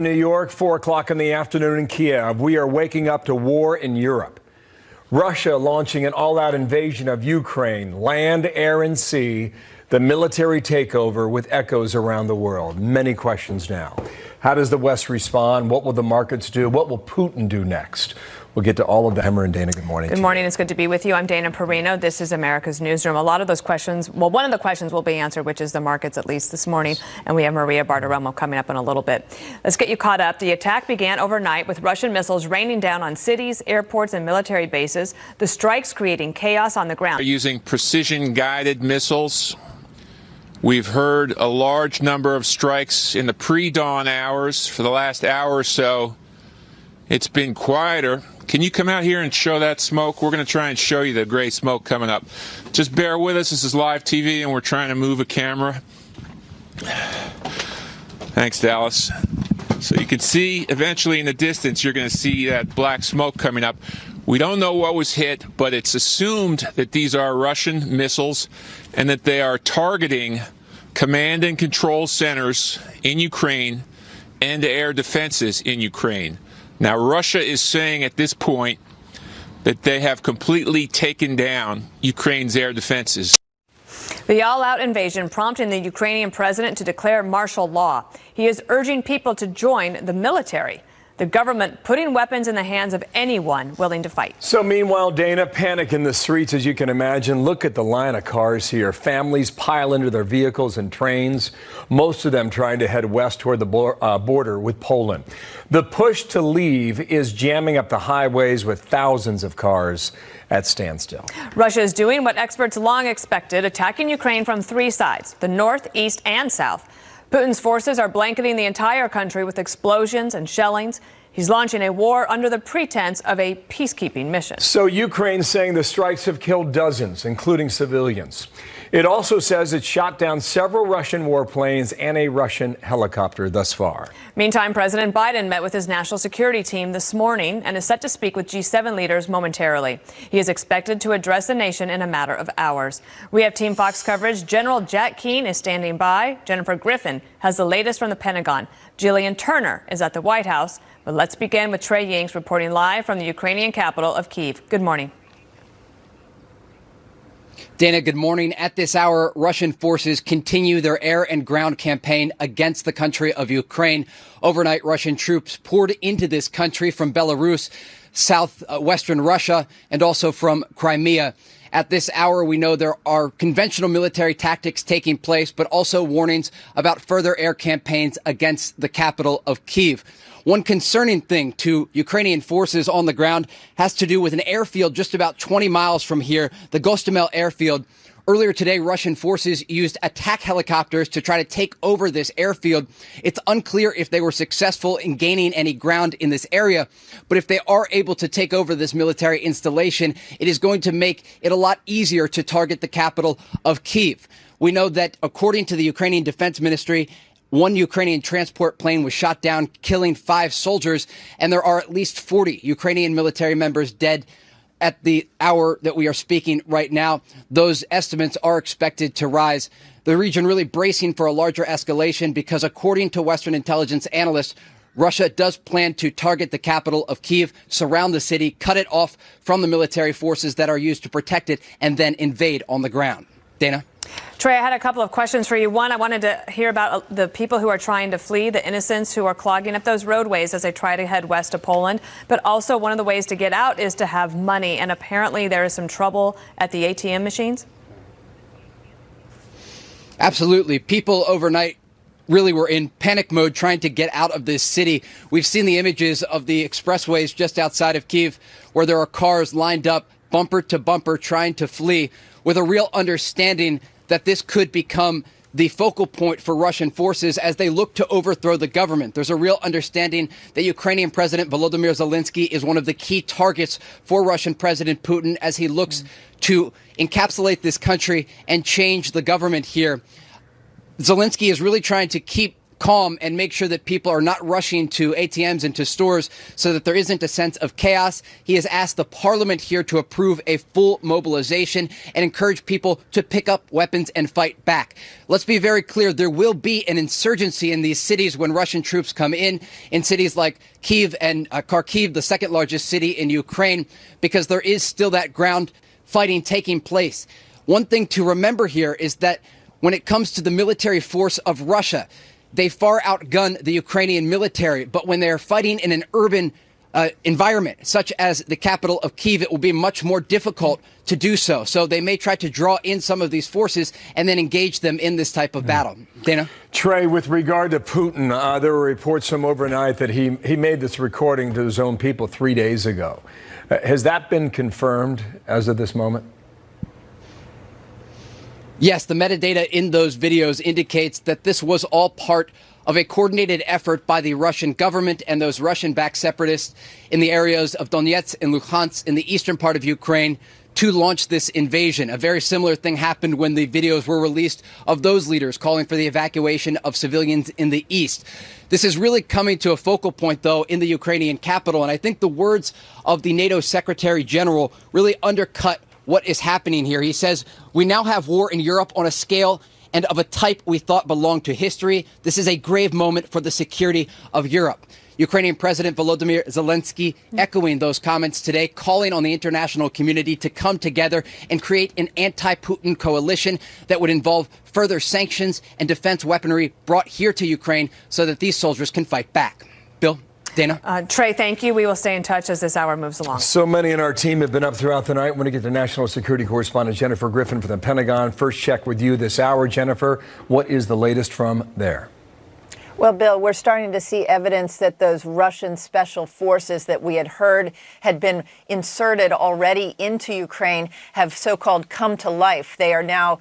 New York, 4 o'clock in the afternoon in Kiev. We are waking up to war in Europe. Russia launching an all-out invasion of Ukraine, land, air, and sea. The military takeover with echoes around the world. Many questions now. How does the West respond? What will the markets do? What will Putin do next? We'll get to all of that. Emma and Dana, good morning. Good morning. It's good to be with you. I'm Dana Perino. This is America's Newsroom. A lot of those questions, well, one of the questions will be answered, which is the markets, at least this morning. And we have Maria Bartiromo coming up in a little bit. Let's get you caught up. The attack began overnight with Russian missiles raining down on cities, airports, and military bases. The strikes creating chaos on the ground. They're using precision-guided missiles. We've heard a large number of strikes in the pre-dawn hours. For the last hour or so, it's been quieter. Can you come out here and show that smoke? We're going to try and show you the gray smoke coming up. Just bear with us. This is live TV, and we're trying to move a camera. Thanks, Dallas. So you can see, eventually in the distance, you're going to see that black smoke coming up. We don't know what was hit, but it's assumed that these are Russian missiles and that they are targeting command and control centers in Ukraine and air defenses in Ukraine. Now, Russia is saying at this point that they have completely taken down Ukraine's air defenses. The all-out invasion prompting the Ukrainian president to declare martial law. He is urging people to join the military. The government putting weapons in the hands of anyone willing to fight. So meanwhile, Dana, panic in the streets, as you can imagine. Look at the line of cars here. Families pile into their vehicles and trains, most of them trying to head west toward the border with Poland. The push to leave is jamming up the highways with thousands of cars at standstill. Russia is doing what experts long expected, attacking Ukraine from three sides, the north, east, and south. Putin's forces are blanketing the entire country with explosions and shellings. He's launching a war under the pretense of a peacekeeping mission. So Ukraine saying the strikes have killed dozens, including civilians. It also says it shot down several Russian warplanes and a Russian helicopter thus far. Meantime, President Biden met with his national security team this morning and is set to speak with G7 leaders momentarily. He is expected to address the nation in a matter of hours. We have Team Fox coverage. General Jack Keane is standing by. Jennifer Griffin has the latest from the Pentagon. Jillian Turner is at the White House. But let's begin with Trey Yingst reporting live from the Ukrainian capital of Kyiv. Good morning. Dana, good morning. At this hour, Russian forces continue their air and ground campaign against the country of Ukraine. Overnight, Russian troops poured into this country from Belarus, southwestern Russia, and also from Crimea. At this hour, we know there are conventional military tactics taking place, but also warnings about further air campaigns against the capital of Kyiv. One concerning thing to Ukrainian forces on the ground has to do with an airfield just about 20 miles from here, the Gostomel airfield. Earlier today, Russian forces used attack helicopters to try to take over this airfield. It's unclear if they were successful in gaining any ground in this area, but if they are able to take over this military installation, it is going to make it a lot easier to target the capital of Kyiv. We know that according to the Ukrainian Defense Ministry, one Ukrainian transport plane was shot down, killing 5 soldiers, and there are at least 40 Ukrainian military members dead at the hour that we are speaking right now. Those estimates are expected to rise. The region really bracing for a larger escalation because, according to Western intelligence analysts, Russia does plan to target the capital of Kyiv, surround the city, cut it off from the military forces that are used to protect it, and then invade on the ground. Dana? Trey, I had a couple of questions for you. One, I wanted to hear about the people who are trying to flee, the innocents who are clogging up those roadways as they try to head west to Poland. But also one of the ways to get out is to have money. And apparently there is some trouble at the ATM machines. Absolutely. People overnight really were in panic mode trying to get out of this city. We've seen the images of the expressways just outside of Kyiv where there are cars lined up bumper to bumper trying to flee, with a real understanding that this could become the focal point for Russian forces as they look to overthrow the government. There's a real understanding that Ukrainian President Volodymyr Zelensky is one of the key targets for Russian President Putin as he looks to encapsulate this country and change the government here. Zelensky is really trying to keep calm and make sure that people are not rushing to ATMs and to stores so that there isn't a sense of chaos. He has asked the parliament here to approve a full mobilization and encourage people to pick up weapons and fight back. Let's be very clear. There will be an insurgency in these cities when Russian troops come in cities like Kyiv and Kharkiv, the second largest city in Ukraine, because there is still that ground fighting taking place. One thing to remember here is that when it comes to the military force of Russia, they far outgun the Ukrainian military. But when they're fighting in an urban environment, such as the capital of Kyiv, it will be much more difficult to do so. So they may try to draw in some of these forces and then engage them in this type of battle. Dana? Trey, with regard to Putin, there were reports from overnight that he made this recording to his own people 3 days ago. Has that been confirmed as of this moment? Yes, the metadata in those videos indicates that this was all part of a coordinated effort by the Russian government and those Russian-backed separatists in the areas of Donetsk and Luhansk in the eastern part of Ukraine to launch this invasion. A very similar thing happened when the videos were released of those leaders calling for the evacuation of civilians in the east. This is really coming to a focal point, though, in the Ukrainian capital, and I think the words of the NATO Secretary General really undercut what is happening here. He says, "We now have war in Europe on a scale and of a type we thought belonged to history. This is a grave moment for the security of Europe." Ukrainian President Volodymyr Zelensky echoing those comments today, calling on the international community to come together and create an anti-Putin coalition that would involve further sanctions and defense weaponry brought here to Ukraine so that these soldiers can fight back. Bill? Dana? Trey, thank you. We will stay in touch as this hour moves along. So many in our team have been up throughout the night. I want to get to national security correspondent Jennifer Griffin from the Pentagon. First check with you this hour. Jennifer, what is the latest from there? Well, Bill, we're starting to see evidence that those Russian special forces that we had heard had been inserted already into Ukraine have so-called come to life. They are now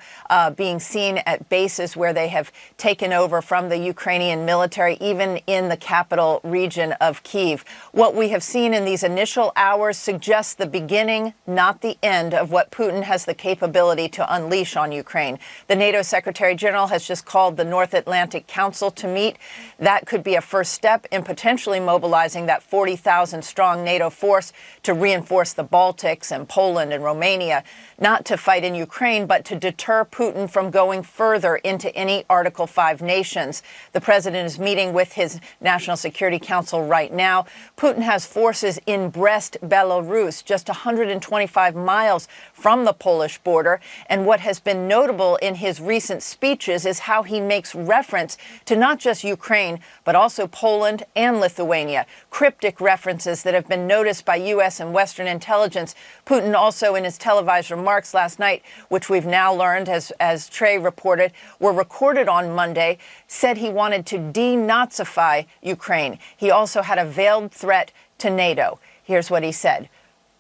being seen at bases where they have taken over from the Ukrainian military, even in the capital region of Kyiv. What we have seen in these initial hours suggests the beginning, not the end, of what Putin has the capability to unleash on Ukraine. The NATO Secretary General has just called the North Atlantic Council to meet. That could be a first step in potentially mobilizing that 40,000-strong NATO force to reinforce the Baltics and Poland and Romania, not to fight in Ukraine, but to deter Putin from going further into any Article 5 nations. The president is meeting with his National Security Council right now. Putin has forces in Brest, Belarus, just 125 miles from the Polish border. And what has been notable in his recent speeches is how he makes reference to not just Ukraine, but also Poland and Lithuania. Cryptic references that have been noticed by U.S. and Western intelligence. Putin also, in his televised remarks last night, which we've now learned, as Trey reported, were recorded on Monday, said he wanted to denazify Ukraine. He also had a veiled threat to NATO. Here's what he said.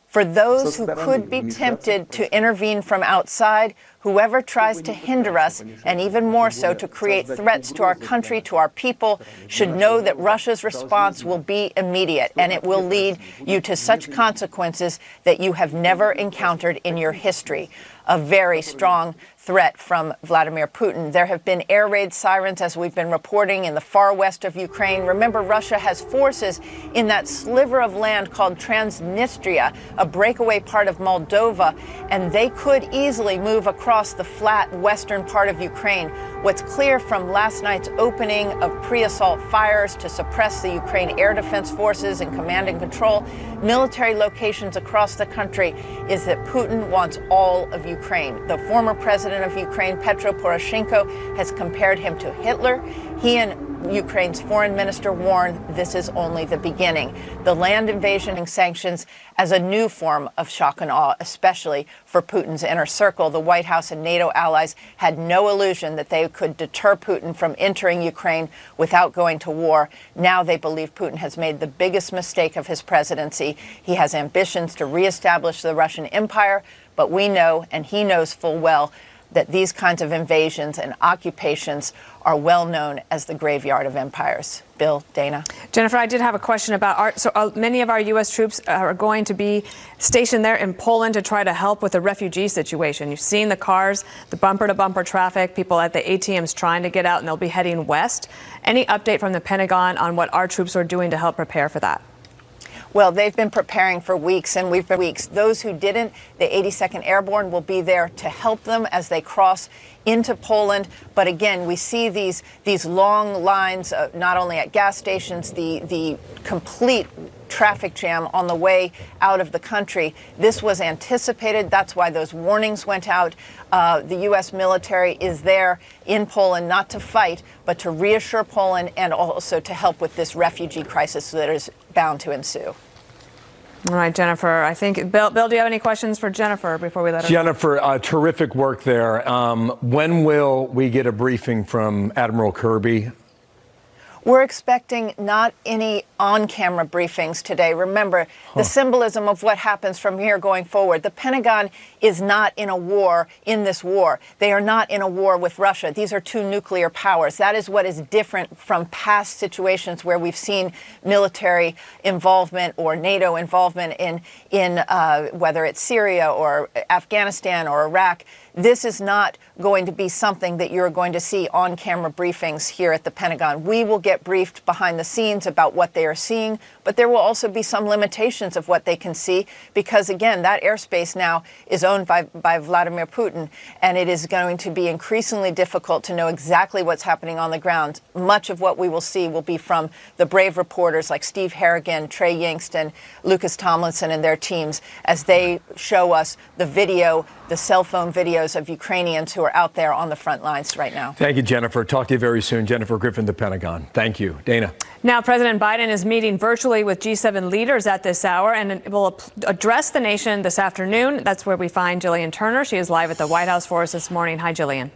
For those who could be tempted to intervene from outside, whoever tries to hinder us, and even more so to create threats to our country, to our people, should know that Russia's response will be immediate, and it will lead you to such consequences that you have never encountered in your history. A very strong threat from Vladimir Putin. There have been air raid sirens, as we've been reporting, in the far west of Ukraine. Remember, Russia has forces in that sliver of land called Transnistria, a breakaway part of Moldova, and they could easily move across the flat western part of Ukraine. What's clear from last night's opening of pre-assault fires to suppress the Ukraine Air Defense Forces and command and control military locations across the country is that Putin wants all of Ukraine. The former president of Ukraine, Petro Poroshenko, has compared him to Hitler. He and Ukraine's foreign minister warned this is only the beginning. The land invasion and sanctions as a new form of shock and awe, especially for Putin's inner circle. The White House and NATO allies had no illusion that they could deter Putin from entering Ukraine without going to war. Now they believe Putin has made the biggest mistake of his presidency. He has ambitions to reestablish the Russian Empire, but we know, and he knows full well, that these kinds of invasions and occupations are well known as the graveyard of empires. Bill, Dana. Jennifer, I did have a question about many of our U.S. troops are going to be stationed there in Poland to try to help with the refugee situation. You've seen the cars, the bumper-to-bumper traffic, people at the ATMs trying to get out, and they'll be heading west. Any update from the Pentagon on what our troops are doing to help prepare for that? Well, they've been preparing for weeks, and we've been weeks. Those who didn't, the 82nd Airborne will be there to help them as they cross into Poland. But again, we see these long lines, not only at gas stations, the complete traffic jam on the way out of the country. This was anticipated. That's why those warnings went out. The U.S. military is there in Poland not to fight, but to reassure Poland and also to help with this refugee crisis that is bound to ensue. All right, Jennifer, I think, Bill, do you have any questions for Jennifer before we let her go? Jennifer, terrific work there. When will we get a briefing from Admiral Kirby? We're expecting not any on-camera briefings today. Remember, the symbolism of what happens from here going forward. The Pentagon is not in a war, in this war. They are not in a war with Russia. These are two nuclear powers. That is what is different from past situations where we've seen military involvement or NATO involvement in whether it's Syria or Afghanistan or Iraq. This is not going to be something that you're going to see on-camera briefings here at the Pentagon. We will get briefed behind the scenes about what they are seeing, but there will also be some limitations of what they can see because, again, that airspace now is owned by Vladimir Putin, and it is going to be increasingly difficult to know exactly what's happening on the ground. Much of what we will see will be from the brave reporters like Steve Harrigan, Trey Yingsten, Lucas Tomlinson, and their teams as they show us the video, the cell phone videos of Ukrainians who are out there on the front lines right now. Thank you, Jennifer. Talk to you very soon. Jennifer Griffin, the Pentagon. Thank you. Dana. Now, President Biden is meeting virtually with G7 leaders at this hour and will address the nation this afternoon. That's where we find Jillian Turner. She is live at the White House for us this morning. Hi, Jillian.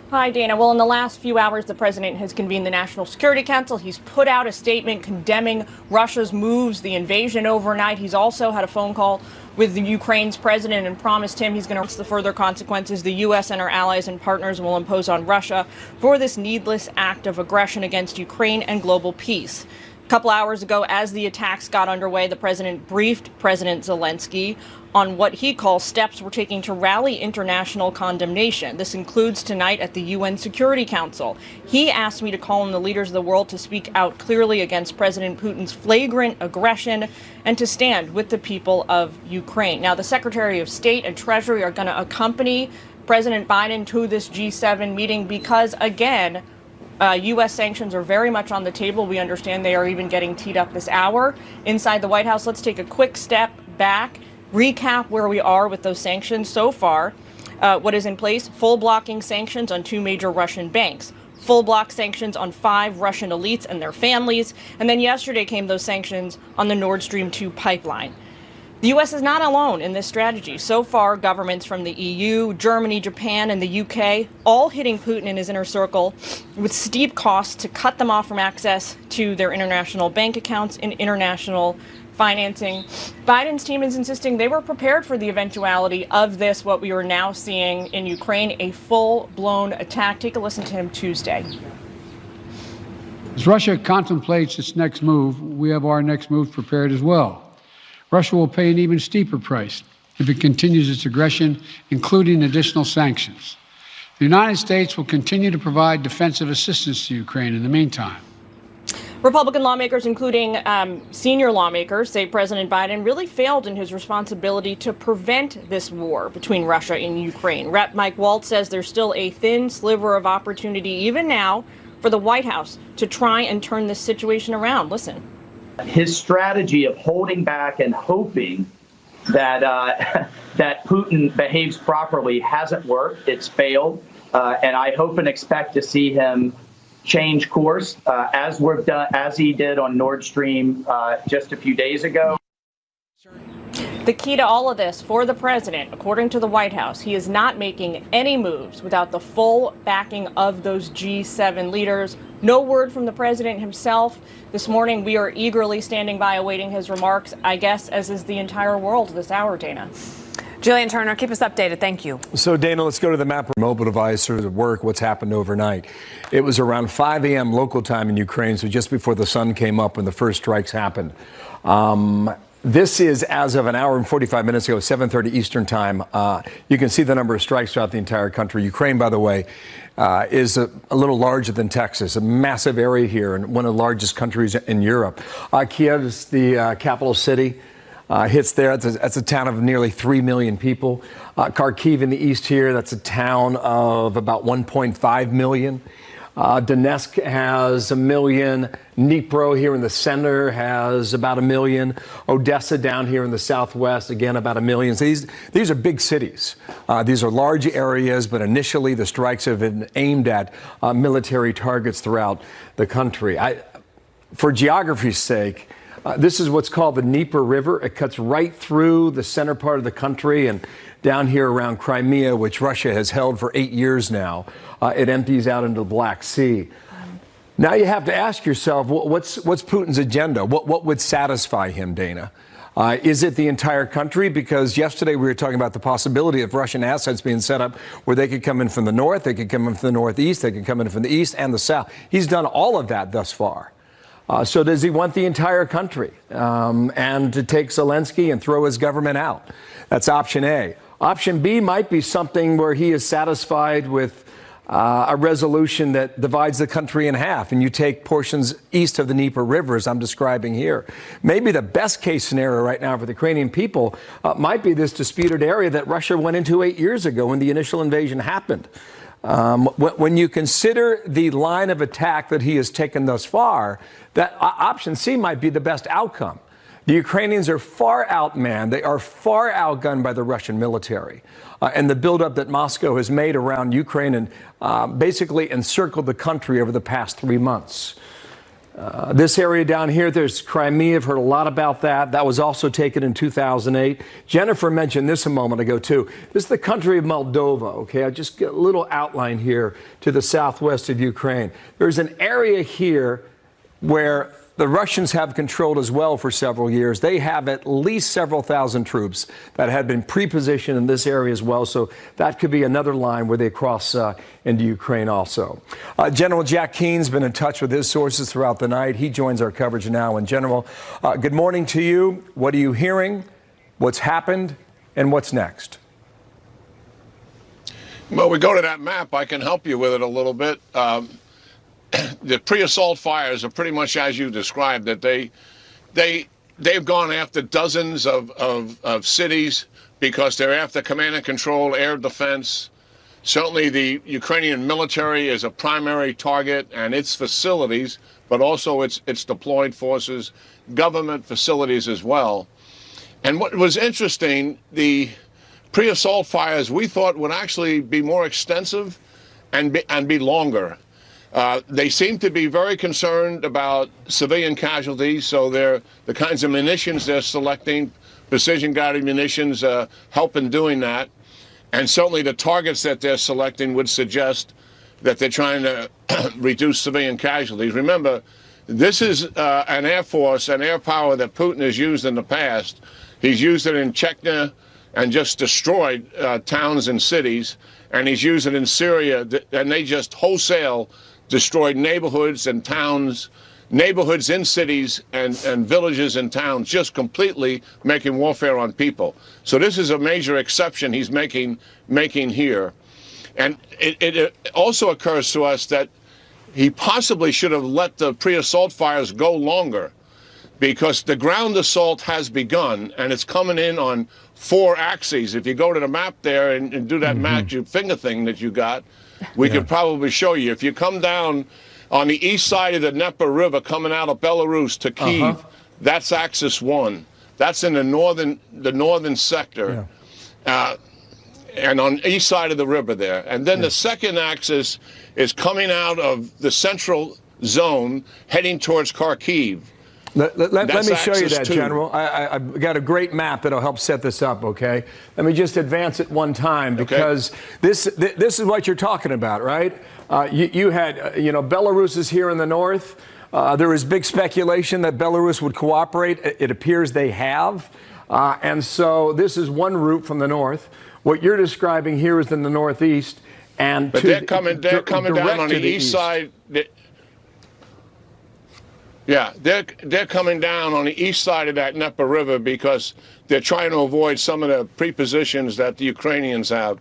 Hi, Dana. Well, in the last few hours, the president has convened the National Security Council. He's put out a statement condemning Russia's moves, the invasion overnight. He's also had a phone call with the Ukraine's president and promised him he's going to address the further consequences the U.S. and our allies and partners will impose on Russia for this needless act of aggression against Ukraine and global peace. A couple hours ago, as the attacks got underway, the president briefed President Zelensky on what he calls steps we're taking to rally international condemnation. This includes tonight at the UN Security Council. He asked me to call on the leaders of the world to speak out clearly against President Putin's flagrant aggression and to stand with the people of Ukraine. Now, the Secretary of State and Treasury are going to accompany President Biden to this G7 meeting because, again, U.S. sanctions are very much on the table. We understand they are even getting teed up this hour inside the White House. Let's take a quick step back, recap where we are with those sanctions so far. What is in place? Full blocking sanctions on 2 major Russian banks. Full block sanctions on 5 Russian elites and their families. And then yesterday came those sanctions on the Nord Stream 2 pipeline. The U.S. is not alone in this strategy. So far, governments from the EU, Germany, Japan, and the UK, all hitting Putin and his inner circle with steep costs to cut them off from access to their international bank accounts and international financing. Biden's team is insisting they were prepared for the eventuality of this, what we are now seeing in Ukraine, a full-blown attack. Take a listen to him Tuesday. As Russia contemplates its next move, we have our next move prepared as well. Russia will pay an even steeper price if it continues its aggression, including additional sanctions. The United States will continue to provide defensive assistance to Ukraine in the meantime. Republican lawmakers, including senior lawmakers, say President Biden really failed in his responsibility to prevent this war between Russia and Ukraine. Rep. Mike Waltz says there's still a thin sliver of opportunity, even now, for the White House to try and turn this situation around. Listen. His strategy of holding back and hoping that that Putin behaves properly hasn't worked. It's failed, and I hope and expect to see him change course as he did on Nord Stream just a few days ago. The key to all of this for the president, according to the White House, he is not making any moves without the full backing of those G7 leaders. No word from the president himself. This morning, we are eagerly standing by awaiting his remarks, I guess, as is the entire world this hour, Dana. Jillian Turner, keep us updated. Thank you. So, Dana, let's go to the map. Mobile device or work, what's happened overnight. It was around 5 a.m. local time in Ukraine, so just before the sun came up when the first strikes happened. This is as of an hour and 45 minutes ago, 7:30 Eastern time. You can see the number of strikes throughout the entire country. Ukraine, by the way, is a little larger than Texas, a massive area here and one of the largest countries in Europe. Kiev is the capital city. Hits there. That's a town of nearly 3 million people. Kharkiv in the east here, that's a town of about 1.5 million. Donetsk has 1 million. Dnipro here in the center has about 1 million. Odessa down here in the southwest, again, about 1 million. So these are big cities. These are large areas, but initially the strikes have been aimed at military targets throughout the country. For geography's sake, this is what's called the Dnieper River. It cuts right through the center part of the country and down here around Crimea, which Russia has held for 8 years now. It empties out into the Black Sea. Now you have to ask yourself, what's Putin's agenda? What would satisfy him, Dana? Is it the entire country? Because yesterday we were talking about the possibility of Russian assets being set up where they could come in from the north, they could come in from the northeast, they could come in from the east and the south. He's done all of that thus far. So does he want the entire country and to take Zelensky and throw his government out? That's option A. Option B might be something where he is satisfied with a resolution that divides the country in half, and you take portions east of the Dnieper River, as I'm describing here. Maybe the best case scenario right now for the Ukrainian people might be this disputed area that Russia went into 8 years ago when the initial invasion happened. When you consider the line of attack that he has taken thus far, that option C might be the best outcome. The Ukrainians are far outmanned. They are far outgunned by the Russian military. And the buildup that Moscow has made around Ukraine and basically encircled the country over the past 3 months. This area down here, there's Crimea. I've heard a lot about that. That was also taken in 2008. Jennifer mentioned this a moment ago, too. This is the country of Moldova, okay? I just get a little outline here to the southwest of Ukraine. There's an area here where the Russians have controlled as well for several years. They have at least several thousand troops that had been pre-positioned in this area as well. So that could be another line where they cross into Ukraine also. General Jack Keene's been in touch with his sources throughout the night. He joins our coverage now. And General, good morning to you. What are you hearing? What's happened? And what's next? Well, we go to that map. I can help you with it a little bit. The pre-assault fires are pretty much as you described, that they've gone after dozens of cities because they're after command and control, air defense. Certainly the Ukrainian military is a primary target and its facilities, but also its deployed forces, government facilities as well. And what was interesting, the pre-assault fires we thought would actually be more extensive and be longer. They seem to be very concerned about civilian casualties, so the kinds of munitions they're selecting, precision-guided munitions, help in doing that. And certainly the targets that they're selecting would suggest that they're trying to reduce civilian casualties. Remember, this is an air force, an air power that Putin has used in the past. He's used it in Chechnya and just destroyed towns and cities, and he's used it in Syria, and they just wholesale destroyed neighborhoods and towns, neighborhoods in cities and villages and towns, just completely making warfare on people. So this is a major exception he's making here. And it also occurs to us that he possibly should have let the pre-assault fires go longer, because the ground assault has begun and it's coming in on 4 axes. If you go to the map there and do that magic finger thing that you got, we could probably show you. If you come down on the east side of the Dnieper River, coming out of Belarus to Kyiv, that's axis 1. That's in the northern sector, and on the east side of the river there. And then the second axis is coming out of the central zone, heading towards Kharkiv. Let me show you that, General. I've got a great map that'll help set this up, okay? Let me just advance it one time, because this is what you're talking about, right? You had, Belarus is here in the north. There is big speculation that Belarus would cooperate. It appears they have. And so this is one route from the north. What you're describing here is in the northeast. And but they're coming down on the east side. Yeah, they're coming down on the east side of that Dnieper River because they're trying to avoid some of the prepositions that the Ukrainians have.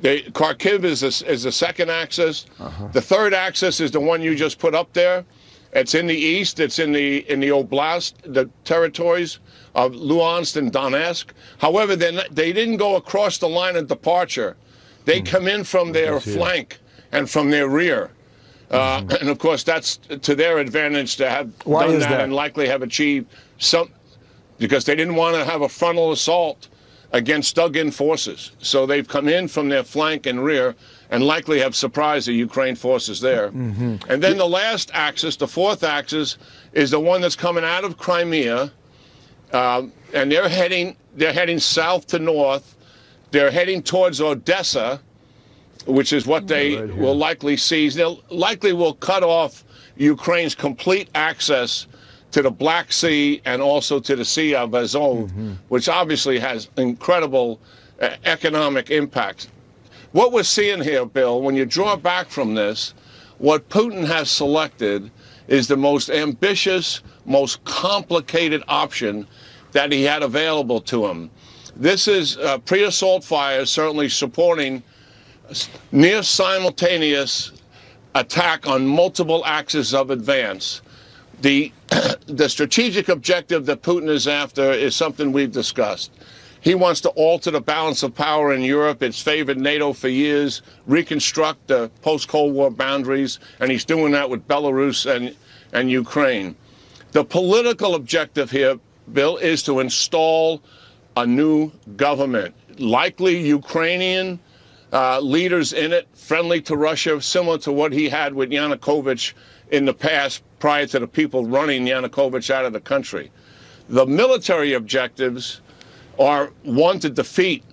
Kharkiv is the second axis. The third axis is the one you just put up there. It's in the east. It's in the oblast, the territories of Luhansk and Donetsk. However, they didn't go across the line of departure. They come in from their flank and from their rear. And of course, that's to their advantage to have done that and likely have achieved some, because they didn't want to have a frontal assault against dug-in forces. So they've come in from their flank and rear and likely have surprised the Ukraine forces there. And then the last axis, the fourth axis, is the one that's coming out of Crimea, and they're heading south to north. They're heading towards Odessa, which is what they will likely seize. They likely will cut off Ukraine's complete access to the Black Sea and also to the Sea of Azov, which obviously has incredible economic impact. What we're seeing here, Bill, when you draw back from this, what Putin has selected is the most ambitious, most complicated option that he had available to him. This is pre-assault fires certainly supporting near simultaneous attack on multiple axes of advance. The strategic objective that Putin is after is something we've discussed. He wants to alter the balance of power in Europe. It's favored NATO for years, reconstruct the post-Cold War boundaries, and he's doing that with Belarus and Ukraine. The political objective here, Bill, is to install a new government, likely Ukrainian leaders in it, friendly to Russia, similar to what he had with Yanukovych in the past prior to the people running Yanukovych out of the country. The military objectives are one, to defeat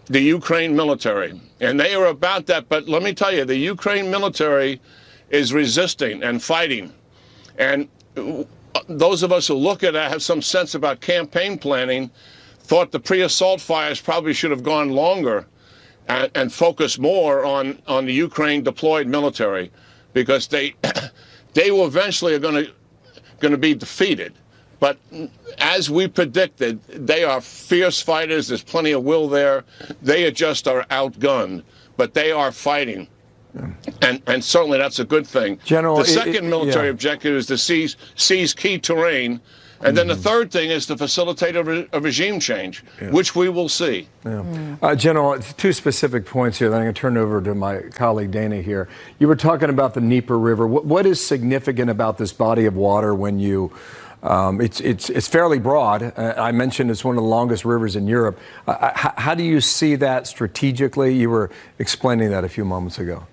the Ukraine military, and they are about that. But let me tell you, the Ukraine military is resisting and fighting. And those of us who look at it, have some sense about campaign planning, thought the pre-assault fires probably should have gone longer and focus more on the Ukraine deployed military, because they will eventually are going to be defeated. But as we predicted, they are fierce fighters. There's plenty of will there. They just are outgunned, but they are fighting. And certainly that's a good thing. General, the second military objective is to seize key terrain. And then the third thing is to facilitate a regime change, which we will see. General, two specific points here. Then I'm going to turn it over to my colleague Dana here. You were talking about the Dnieper River. What is significant about this body of water when you... it's fairly broad. I mentioned it's one of the longest rivers in Europe. How do you see that strategically? You were explaining that a few moments ago.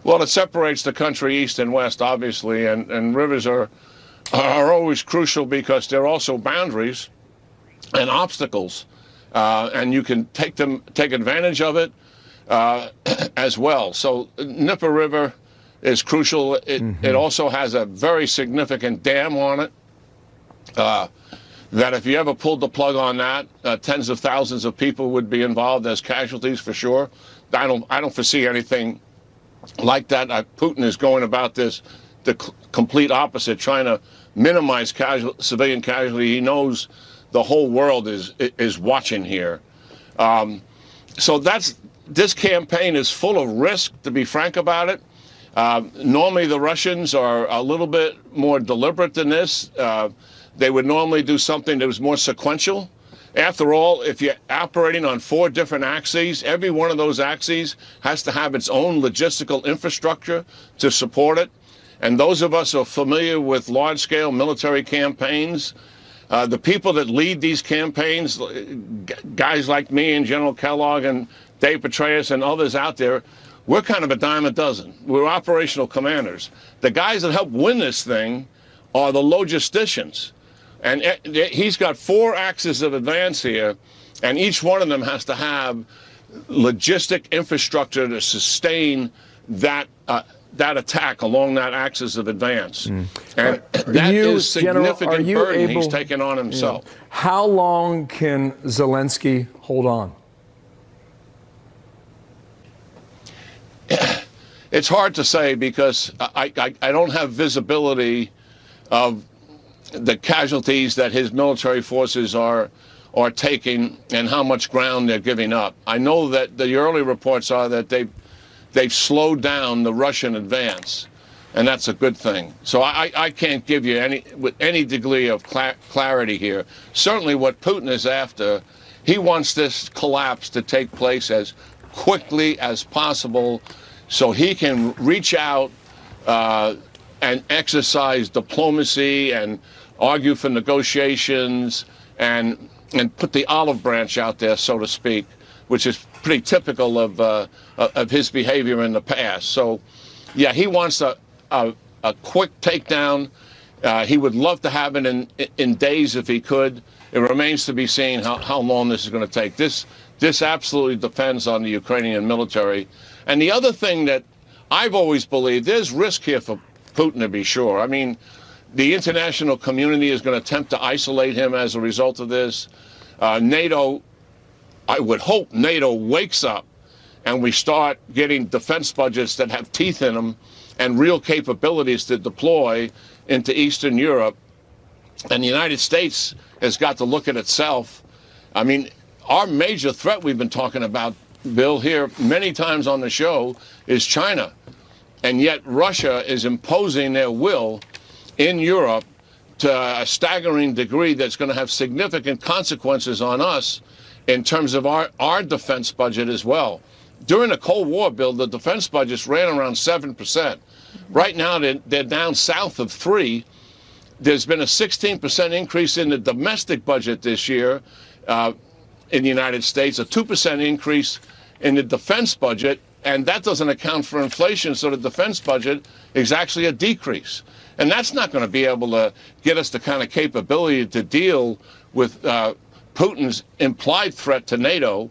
Well, it separates the country east and west, obviously, and rivers are always crucial because they're also boundaries and obstacles, and you can take advantage of it as well. So Dnieper River is crucial. It also has a very significant dam on it that if you ever pulled the plug on that, tens of thousands of people would be involved as casualties for sure. I don't foresee anything like that. Putin is going about this the complete opposite, trying to minimize civilian casualty. He knows the whole world is watching here. So this campaign is full of risk, to be frank about it. Normally the Russians are a little bit more deliberate than this. They would normally do something that was more sequential. After all, if you're operating on 4 different axes, every one of those axes has to have its own logistical infrastructure to support it. And those of us who are familiar with large-scale military campaigns, the people that lead these campaigns, guys like me and General Kellogg and Dave Petraeus and others out there, we're kind of a dime a dozen. We're operational commanders. The guys that help win this thing are the logisticians. And he's got 4 axes of advance here, and each one of them has to have logistic infrastructure to sustain that that attack along that axis of advance. And that is significant burden he's taken on himself. How long can Zelensky hold on? It's hard to say because I don't have visibility of the casualties that his military forces are taking and how much ground they're giving up. I know that the early reports are that they've slowed down the Russian advance, and that's a good thing. So I can't give you any degree of clarity here. Certainly what Putin is after, he wants this collapse to take place as quickly as possible so he can reach out and exercise diplomacy and argue for negotiations and put the olive branch out there, so to speak, which is pretty typical of his behavior in the past. So, yeah, he wants a quick takedown. He would love to have it in days if he could. It remains to be seen how long this is going to take. This absolutely depends on the Ukrainian military. And the other thing that I've always believed, there's risk here for Putin, to be sure. I mean, the international community is going to attempt to isolate him as a result of this. NATO, I would hope NATO wakes up and we start getting defense budgets that have teeth in them and real capabilities to deploy into Eastern Europe. And the United States has got to look at itself. I mean, our major threat we've been talking about, Bill, here many times on the show is China. And yet Russia is imposing their will in Europe to a staggering degree that's going to have significant consequences on us in terms of our defense budget as well. During the Cold War, Bill, the defense budgets ran around 7%. Right now, they're down south of 3%. There's been a 16% increase in the domestic budget this year in the United States, a 2% increase in the defense budget, and that doesn't account for inflation, so the defense budget is actually a decrease. And that's not going to be able to get us the kind of capability to deal with Putin's implied threat to NATO,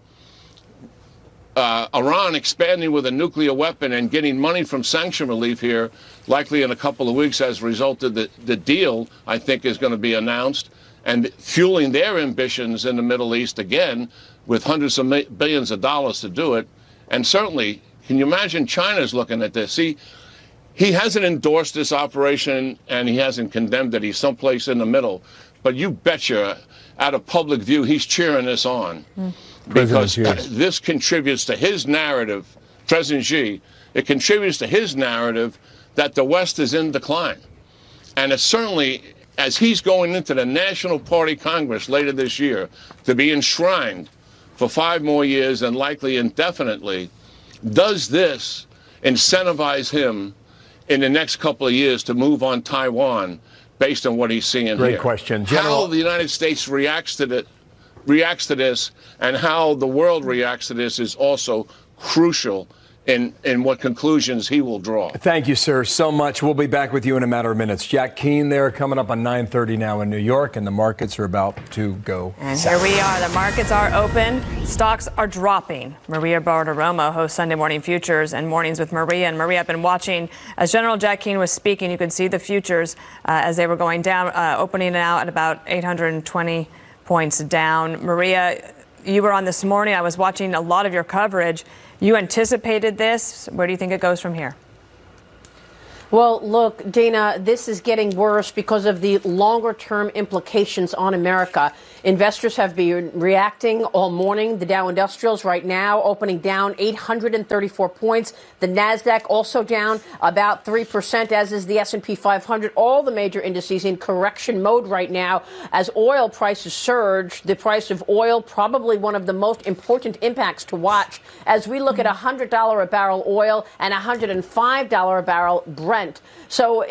Iran expanding with a nuclear weapon and getting money from sanction relief here, likely in a couple of weeks as a result of the deal, I think, is going to be announced, and fueling their ambitions in the Middle East again with hundreds of billions of dollars to do it. And certainly, can you imagine China's looking at this? See, he hasn't endorsed this operation and he hasn't condemned it. He's someplace in the middle. But you betcha, out of public view, he's cheering this on. Because this contributes to his narrative, President Xi, it contributes to his narrative that the West is in decline. And it's certainly, as he's going into the National Party Congress later this year to be enshrined for 5 more years and likely indefinitely, does this incentivize him in the next couple of years to move on Taiwan based on what he's seeing here? Great question. General, how the United States reacts to this and how the world reacts to this is also crucial in what conclusions he will draw. Thank you, sir, so much. We'll be back with you in a matter of minutes. Jack Keane there coming up on 9:30 now in New York, and the markets are about to go And south. here we are. The markets are open. Stocks are dropping. Maria Bartiromo hosts Sunday Morning Futures and Mornings with Maria. And Maria, I've been watching as General Jack Keane was speaking. You could see the futures as they were going down, opening out at about 820 points down. Maria, you were on this morning. I was watching a lot of your coverage. You anticipated this. Where do you think it goes from here? Well, look, Dana, this is getting worse because of the longer-term implications on America. Investors have been reacting all morning. The Dow Industrials right now opening down 834 points. The Nasdaq also down about 3%, as is the S&P 500. All the major indices in correction mode right now as oil prices surge. The price of oil probably one of the most important impacts to watch as we look at $100 a barrel oil and $105 a barrel Brent. So